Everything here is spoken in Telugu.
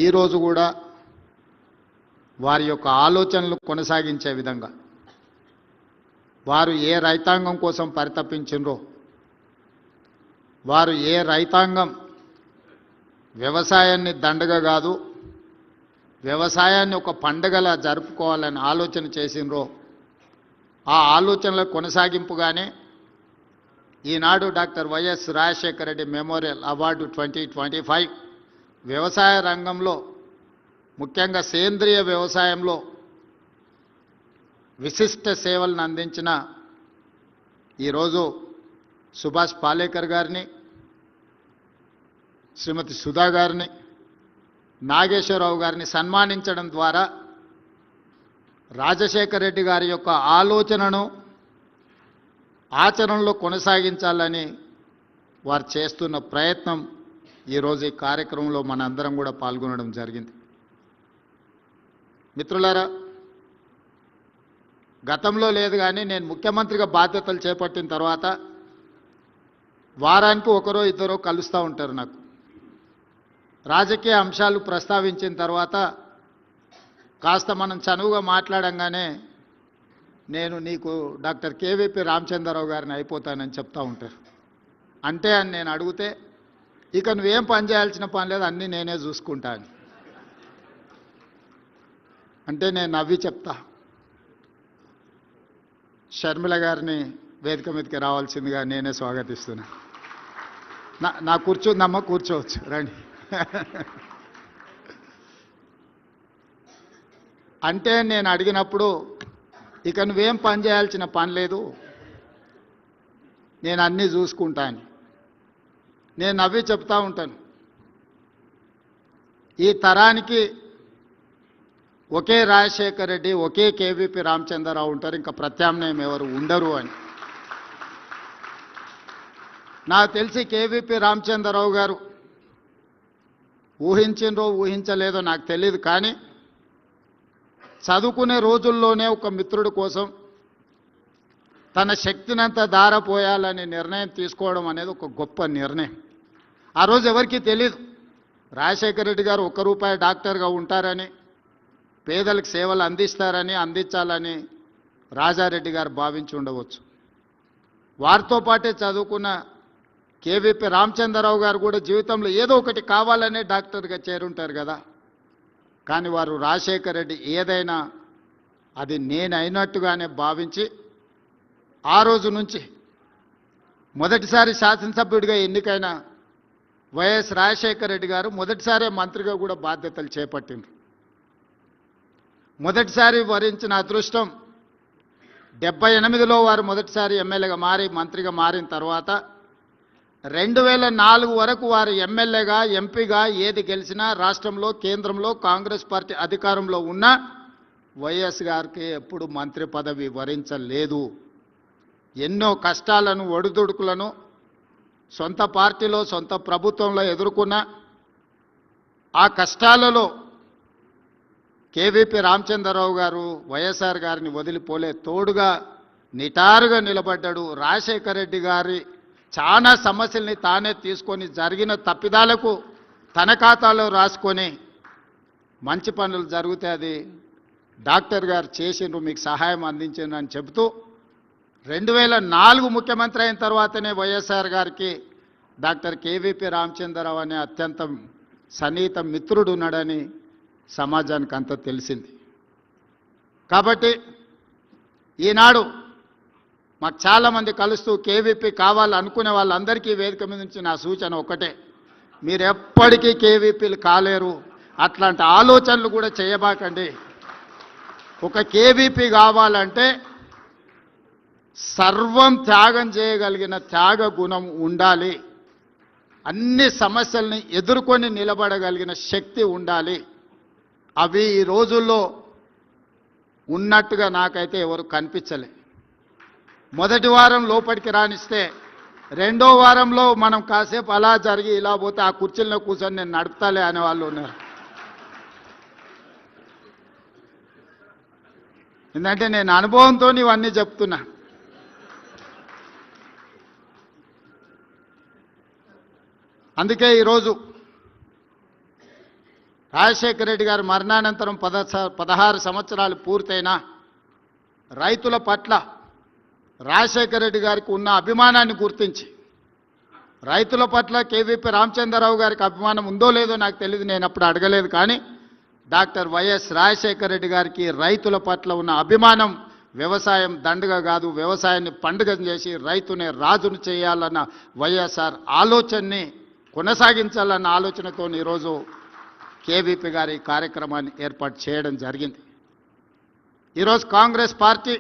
ఈరోజు కూడా వారి యొక్క ఆలోచనలు కొనసాగించే విధంగా వారు ఏ రైతాంగం కోసం పరితపించిండ్రో, వారు ఏ రైతాంగం వ్యవసాయాన్ని దండగా కాదు వ్యవసాయాన్ని ఒక పండగలా జరుపుకోవాలని ఆలోచన చేసిండ్రో ఆ ఆలోచనల కొనసాగింపుగానే ఈనాడు doctor YS Rajasekhara Reddy memorial award 2025 వ్యవసాయ రంగంలో ముఖ్యంగా సేంద్రియ వ్యవసాయంలో విశిష్ట సేవలను అందించిన ఈరోజు సుభాష్ పాలేకర్ గారిని, శ్రీమతి సుధా గారిని, నాగేశ్వరరావు గారిని సన్మానించడం ద్వారా రాజశేఖర రెడ్డి గారి యొక్క ఆలోచనను ఆచరణలో కొనసాగించాలని వారు చేస్తున్న ప్రయత్నం ఈరోజు ఈ కార్యక్రమంలో మనందరం కూడా పాల్గొనడం జరిగింది. మిత్రులారా, గతంలో లేదు కానీ నేను ముఖ్యమంత్రిగా బాధ్యతలు చేపట్టిన తర్వాత వారానికి ఒకరో ఇద్దరో కలుస్తూ ఉంటారు. నాకు రాజకీయ అంశాలు ప్రస్తావించిన తర్వాత కాస్త మనం చనువుగా మాట్లాడంగానే నేను నీకు డాక్టర్ కేవీపీ రామచంద్రరావు గారిని అయిపోతానని చెప్తూ ఉంటారు. అంటే అని నేను అడిగితే ఇక నువ్వేం పని చేయాల్సిన పని లేదు, అన్నీ నేనే చూసుకుంటా అని అంటే నేను నవ్వి చెప్తా. షర్మిల గారిని వేదిక మీదకి రావాల్సిందిగా నేనే స్వాగతిస్తున్నా. నా కూర్చుందమ్మా, కూర్చోవచ్చు, రండి. అంటే నేను అడిగినప్పుడు ఇక నువ్వేం పని చేయాల్సిన పని లేదు, నేను అన్నీ చూసుకుంటా అని నేను నవ్వి చెప్తా ఉంటాను. ఈ తరానికి ఒకే రాజశేఖర రెడ్డి, ఒకే కేవీపీ రామచంద్రరావు ఉంటారు, ఇంకా ప్రత్యామ్నాయం ఎవరు ఉండరు అని. నాకు తెలిసి కేవీపీ రామచంద్రరావు గారు ఊహించిండ్రో ఊహించలేదో నాకు తెలియదు, కానీ చదువుకునే రోజుల్లోనే ఒక మిత్రుడి కోసం తన శక్తినంతా దారపోయాలని నిర్ణయం తీసుకోవడం అనేది ఒక గొప్ప నిర్ణయం. ఆ రోజు ఎవరికీ తెలియదు రాజశేఖర రెడ్డి గారు ₹1 డాక్టర్గా ఉంటారని, పేదలకు సేవలు అందించాలని రాజారెడ్డి గారు భావించి ఉండవచ్చు. వారితో పాటే చదువుకున్న కేవీపీ రామచంద్రరావు గారు కూడా జీవితంలో ఏదో ఒకటి కావాలనే డాక్టర్గా చేరుంటారు కదా. కానీ వారు రాజశేఖర రెడ్డి ఏదైనా అది నేనైనట్టుగానే భావించి ఆ రోజు నుంచి మొదటిసారి శాసనసభ్యుడిగా ఎన్నికైన వైఎస్ రాజశేఖర రెడ్డి గారు మొదటిసారి మంత్రిగా కూడా బాధ్యతలు చేపట్టిండ్రు. మొదటిసారి వరించిన అదృష్టం 78లో వారు మొదటిసారి ఎమ్మెల్యేగా మారి మంత్రిగా మారిన తర్వాత 2004 వరకు వారు ఎమ్మెల్యేగా, ఎంపీగా ఏది గెలిచినా రాష్ట్రంలో, కేంద్రంలో కాంగ్రెస్ పార్టీ అధికారంలో ఉన్న వైఎస్ గారికి ఎప్పుడు మంత్రి పదవి వరించలేదు. ఎన్నో కష్టాలను, ఒడిదుడుకులను సొంత పార్టీలో, సొంత ప్రభుత్వంలో ఎదుర్కొన్న ఆ కష్టాలలో కేవీపీ రామచంద్రరావు గారు వైఎస్ఆర్ గారిని వదిలిపోలే, తోడుగా నిటారుగా నిలబడ్డాడు. రాజశేఖర రెడ్డి గారి చాలా సమస్యల్ని తానే తీసుకొని జరిగిన తప్పిదాలకు తన ఖాతాలో రాసుకొని మంచి పనులు జరిగితే అది డాక్టర్ గారు చేసిండ్రు, మీకు సహాయం అందించిండ్రు అని చెబుతూ 2004 ముఖ్యమంత్రి అయిన తర్వాతనే వైఎస్ఆర్ గారికి డాక్టర్ కేవీపీ రామచంద్రరావు అనే అత్యంత సన్నిహిత మిత్రుడు ఉన్నాడని సమాజానికి అంతా తెలిసింది. కాబట్టి ఈనాడు మాకు చాలామంది కలుస్తూ కేవీపీ కావాలనుకునే వాళ్ళందరికీ వేదిక మీద నుంచి నా సూచన ఒకటే, మీరు ఎప్పటికీ కేవీపీలు కాలేరు, అట్లాంటి ఆలోచనలు కూడా చేయబాకండి. ఒక కేవీపీ కావాలంటే సర్వం త్యాగం చేయగలిగిన త్యాగ గుణం ఉండాలి, అన్ని సమస్యల్ని ఎదుర్కొని నిలబడగలిగిన శక్తి ఉండాలి. అవి ఈ రోజుల్లో ఉన్నట్టుగా నాకైతే ఎవరు కనిపించలే. మొదటి వారం లోపలికి రానిస్తే రెండో వారంలో మనం కాసేపు అలా జరిగి ఇలా పోతే ఆ కుర్చీల్లో కూర్చొని నేను నడుపుతాలే అనే వాళ్ళు ఉన్నారు. ఎందుకంటే నేను అనుభవంతో ఇవన్నీ చెప్తున్నా. అందుకే ఈరోజు రాజశేఖర రెడ్డి గారి మరణానంతరం 16 సంవత్సరాలు పూర్తయినా రైతుల పట్ల రాజశేఖర రెడ్డి గారికి ఉన్న అభిమానాన్ని గుర్తించి రైతుల పట్ల కేవీపీ రామచంద్రరావు గారికి అభిమానం ఉందో లేదో నాకు తెలియదు, నేను అప్పుడు అడగలేదు. కానీ డాక్టర్ వైఎస్ రాజశేఖర రెడ్డి గారికి రైతుల పట్ల ఉన్న అభిమానం వ్యవసాయం దండగ కాదు, వ్యవసాయాన్ని పండుగ చేసి రైతునే రాజును చేయాలన్న వైఎస్ఆర్ ఆలోచనని కొనసాగించాలన్న ఆలోచనతో ఈరోజు కేవీపీ గారి కార్యక్రమాన్ని ఏర్పాటు చేయడం జరిగింది. ఈరోజు కాంగ్రెస్ పార్టీ